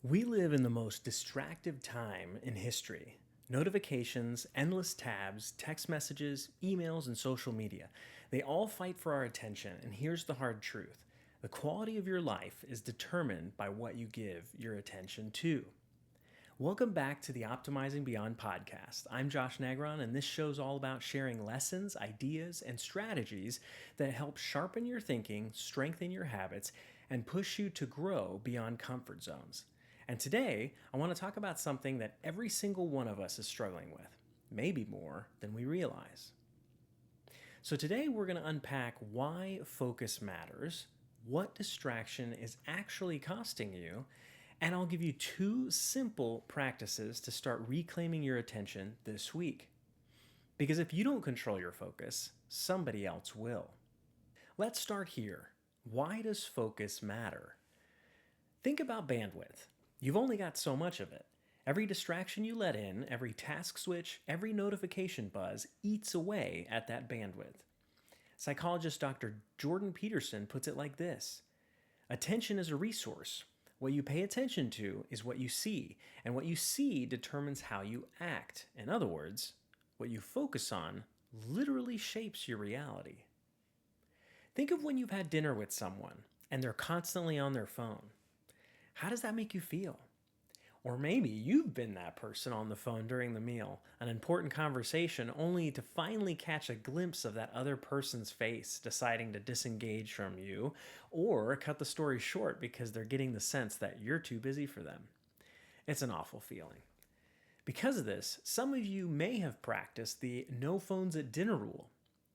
We live in the most distractive time in history. Notifications, endless tabs, text messages, emails, and social media. They all fight for our attention, and here's the hard truth. The quality of your life is determined by what you give your attention to. Welcome back to the Optimizing Beyond podcast. I'm Josh Negron, and this show's all about sharing lessons, ideas, and strategies that help sharpen your thinking, strengthen your habits, and push you to grow beyond comfort zones. And today, I want to talk about something that every single one of us is struggling with, maybe more than we realize. So today, we're going to unpack why focus matters, what distraction is actually costing you, and I'll give you 2 simple practices to start reclaiming your attention this week. Because if you don't control your focus, somebody else will. Let's start here. Why does focus matter? Think about bandwidth. You've only got so much of it. Every distraction you let in, every task switch, every notification buzz eats away at that bandwidth. Psychologist Dr. Jordan Peterson puts it like this: attention is a resource. What you pay attention to is what you see, and what you see determines how you act. In other words, what you focus on literally shapes your reality. Think of when you've had dinner with someone and they're constantly on their phone. How does that make you feel? Or maybe you've been that person on the phone during the meal, an important conversation, only to finally catch a glimpse of that other person's face, deciding to disengage from you, or cut the story short because they're getting the sense that you're too busy for them. It's an awful feeling. Because of this, some of you may have practiced the no phones at dinner rule,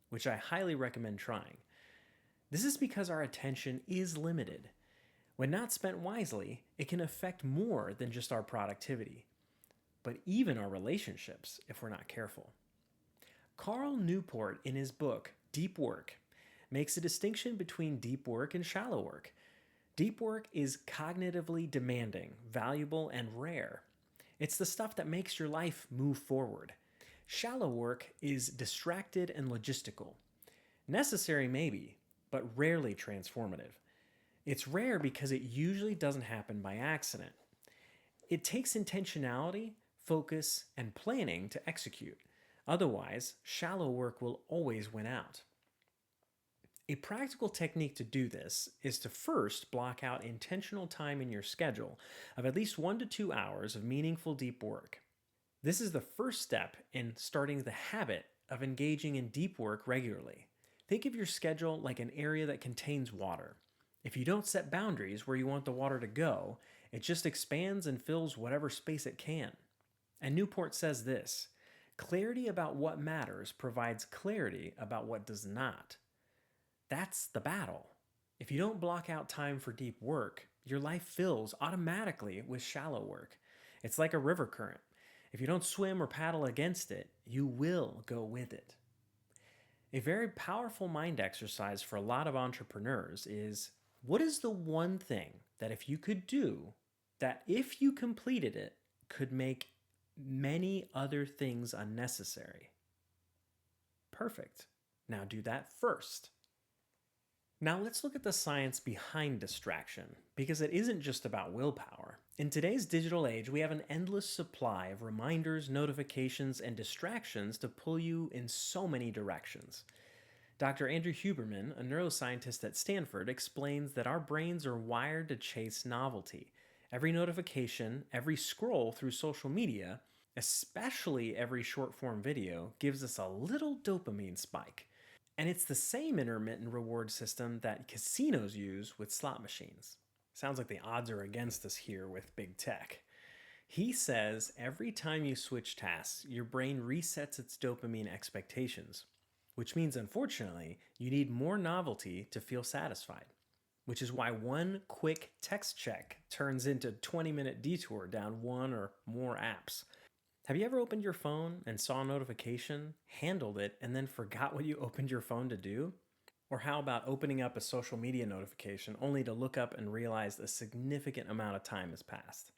which I highly recommend trying. This is because our attention is limited. When not spent wisely, it can affect more than just our productivity, but even our relationships if we're not careful. Carl Newport, in his book, Deep Work, makes a distinction between deep work and shallow work. Deep work is cognitively demanding, valuable, and rare. It's the stuff that makes your life move forward. Shallow work is distracted and logistical. Necessary maybe, but rarely transformative. It's rare because it usually doesn't happen by accident. It takes intentionality, focus, and planning to execute. Otherwise, shallow work will always win out. A practical technique to do this is to first block out intentional time in your schedule of at least 1 to 2 hours of meaningful deep work. This is the first step in starting the habit of engaging in deep work regularly. Think of your schedule like an area that contains water. If you don't set boundaries where you want the water to go, it just expands and fills whatever space it can. And Newport says this: clarity about what matters provides clarity about what does not. That's the battle. If you don't block out time for deep work, your life fills automatically with shallow work. It's like a river current. If you don't swim or paddle against it, you will go with it. A very powerful mind exercise for a lot of entrepreneurs is: what is the one thing that if you could do, that if you completed it, could make many other things unnecessary? Perfect. Now do that first. Now let's look at the science behind distraction, because it isn't just about willpower. In today's digital age, we have an endless supply of reminders, notifications, and distractions to pull you in so many directions. Dr. Andrew Huberman, a neuroscientist at Stanford, explains that our brains are wired to chase novelty. Every notification, every scroll through social media, especially every short-form video, gives us a little dopamine spike. And it's the same intermittent reward system that casinos use with slot machines. Sounds like the odds are against us here with big tech. He says every time you switch tasks, your brain resets its dopamine expectations, which means, unfortunately, you need more novelty to feel satisfied, which is why one quick text check turns into a 20-minute detour down one or more apps. Have you ever opened your phone and saw a notification, handled it, and then forgot what you opened your phone to do? Or how about opening up a social media notification only to look up and realize a significant amount of time has passed?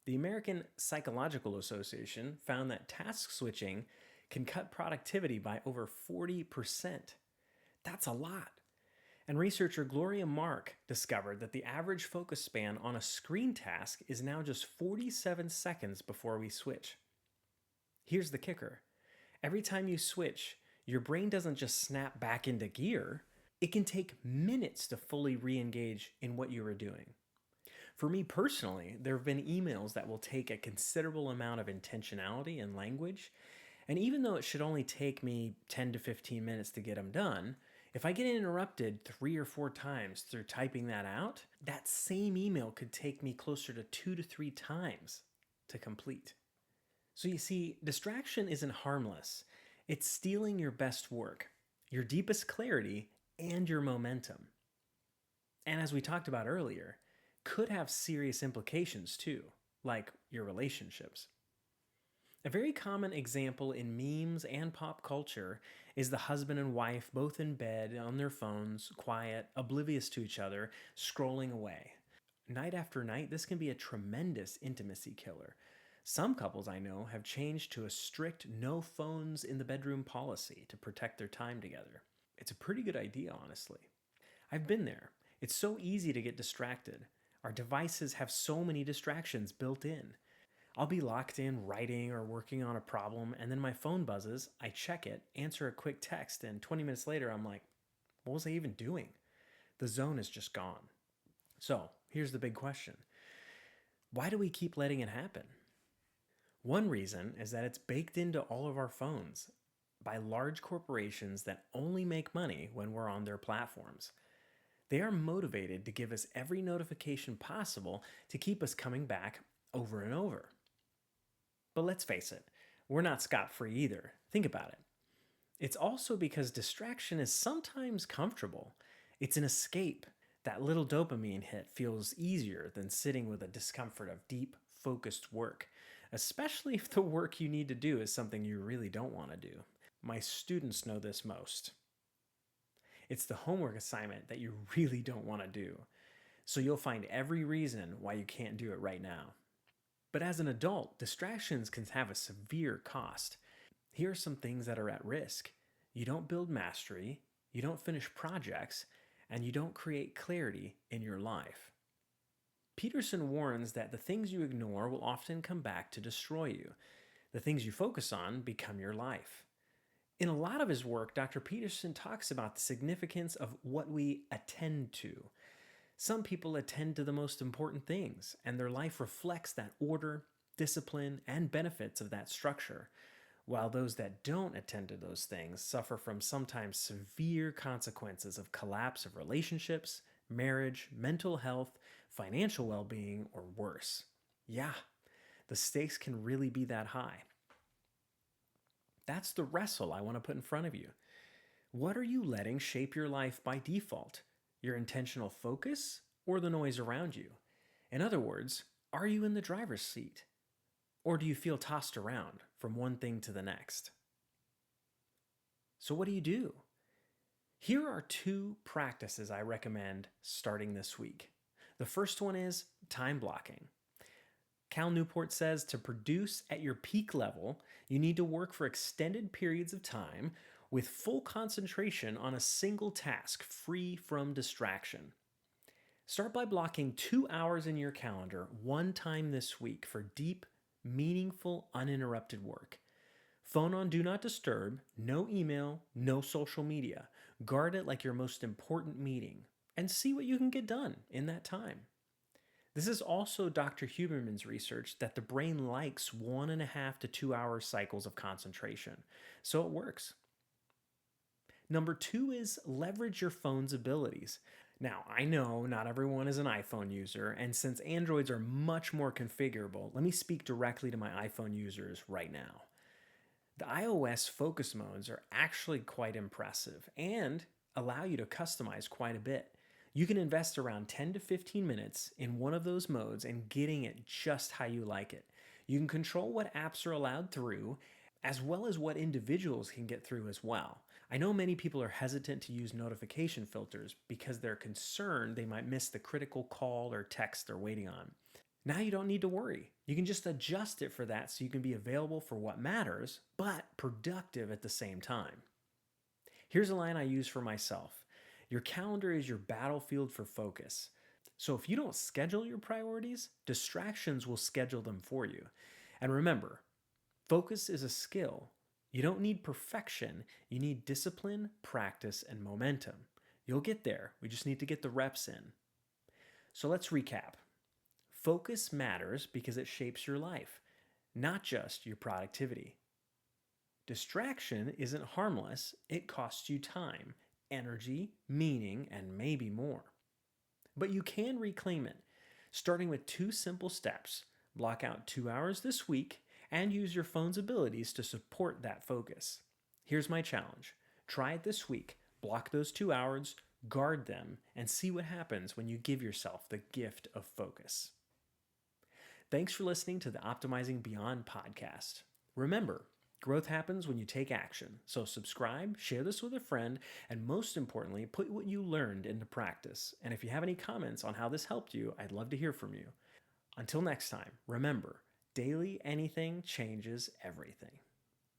The American Psychological Association found that task switching can cut productivity by over 40%. That's a lot. And researcher Gloria Mark discovered that the average focus span on a screen task is now just 47 seconds before we switch. Here's the kicker: every time you switch, your brain doesn't just snap back into gear, it can take minutes to fully re engage in what you were doing. For me personally, there have been emails that will take a considerable amount of intentionality and language, and even though it should only take me 10 to 15 minutes to get them done, if I get interrupted 3 or 4 times through typing that out, that same email could take me closer to 2 to 3 times to complete. So you see, distraction isn't harmless. It's stealing your best work, your deepest clarity, and your momentum. And as we talked about earlier, could have serious implications too, like your relationships. A very common example in memes and pop culture is the husband and wife both in bed on their phones, quiet, oblivious to each other, scrolling away. Night after night, this can be a tremendous intimacy killer. Some couples I know have changed to a strict no phones in the bedroom policy to protect their time together. It's a pretty good idea, honestly. I've been there. It's so easy to get distracted. Our devices have so many distractions built in. I'll be locked in writing or working on a problem, and then my phone buzzes, I check it, answer a quick text, and 20 minutes later I'm like, what was I even doing? The zone is just gone. So, here's the big question: why do we keep letting it happen? One reason is that it's baked into all of our phones by large corporations that only make money when we're on their platforms. They are motivated to give us every notification possible to keep us coming back over and over. But let's face it, we're not scot-free either. Think about it. It's also because distraction is sometimes comfortable. It's an escape. That little dopamine hit feels easier than sitting with the discomfort of deep, focused work, especially if the work you need to do is something you really don't want to do. My students know this most. It's the homework assignment that you really don't want to do, so you'll find every reason why you can't do it right now. But as an adult, distractions can have a severe cost. Here are some things that are at risk: you don't build mastery, you don't finish projects, and you don't create clarity in your life. Peterson warns that the things you ignore will often come back to destroy you. The things you focus on become your life. In a lot of his work, Dr. Peterson talks about the significance of what we attend to. Some people attend to the most important things, and their life reflects that order, discipline, and benefits of that structure, while those that don't attend to those things suffer from sometimes severe consequences of collapse of relationships, marriage, mental health, financial well-being, or worse. Yeah, the stakes can really be that high. That's the wrestle I want to put in front of you. What are you letting shape your life by default? Your intentional focus or the noise around you? In other words, are you in the driver's seat? Or do you feel tossed around from one thing to the next? So what do? Here are 2 practices I recommend starting this week. The first one is time blocking. Cal Newport says to produce at your peak level, you need to work for extended periods of time with full concentration on a single task, free from distraction. Start by blocking 2 hours in your calendar one time this week for deep, meaningful, uninterrupted work. Phone on Do Not Disturb, no email, no social media. Guard it like your most important meeting, and see what you can get done in that time. This is also Dr. Huberman's research that the brain likes 1.5 to 2 hour cycles of concentration, so it works. Number 2 is leverage your phone's abilities. Now, I know not everyone is an iPhone user, and since Androids are much more configurable, let me speak directly to my iPhone users right now. The iOS focus modes are actually quite impressive and allow you to customize quite a bit. You can invest around 10 to 15 minutes in one of those modes and getting it just how you like it. You can control what apps are allowed through, as well as what individuals can get through as well. I know many people are hesitant to use notification filters because they're concerned they might miss the critical call or text they're waiting on. Now you don't need to worry. You can just adjust it for that so you can be available for what matters, but productive at the same time. Here's a line I use for myself. Your calendar is your battlefield for focus. So if you don't schedule your priorities, distractions will schedule them for you. And remember, focus is a skill. You don't need perfection, you need discipline, practice, and momentum. You'll get there, we just need to get the reps in. So let's recap. Focus matters because it shapes your life, not just your productivity. Distraction isn't harmless, it costs you time, energy, meaning, and maybe more. But you can reclaim it, starting with 2 simple steps. Block out 2 hours this week and use your phone's abilities to support that focus. Here's my challenge. Try it this week. Block those 2 hours, guard them, and see what happens when you give yourself the gift of focus. Thanks for listening to the Optimizing Beyond podcast. Remember, growth happens when you take action. So subscribe, share this with a friend, and most importantly, put what you learned into practice. And if you have any comments on how this helped you, I'd love to hear from you. Until next time, remember, daily anything changes everything.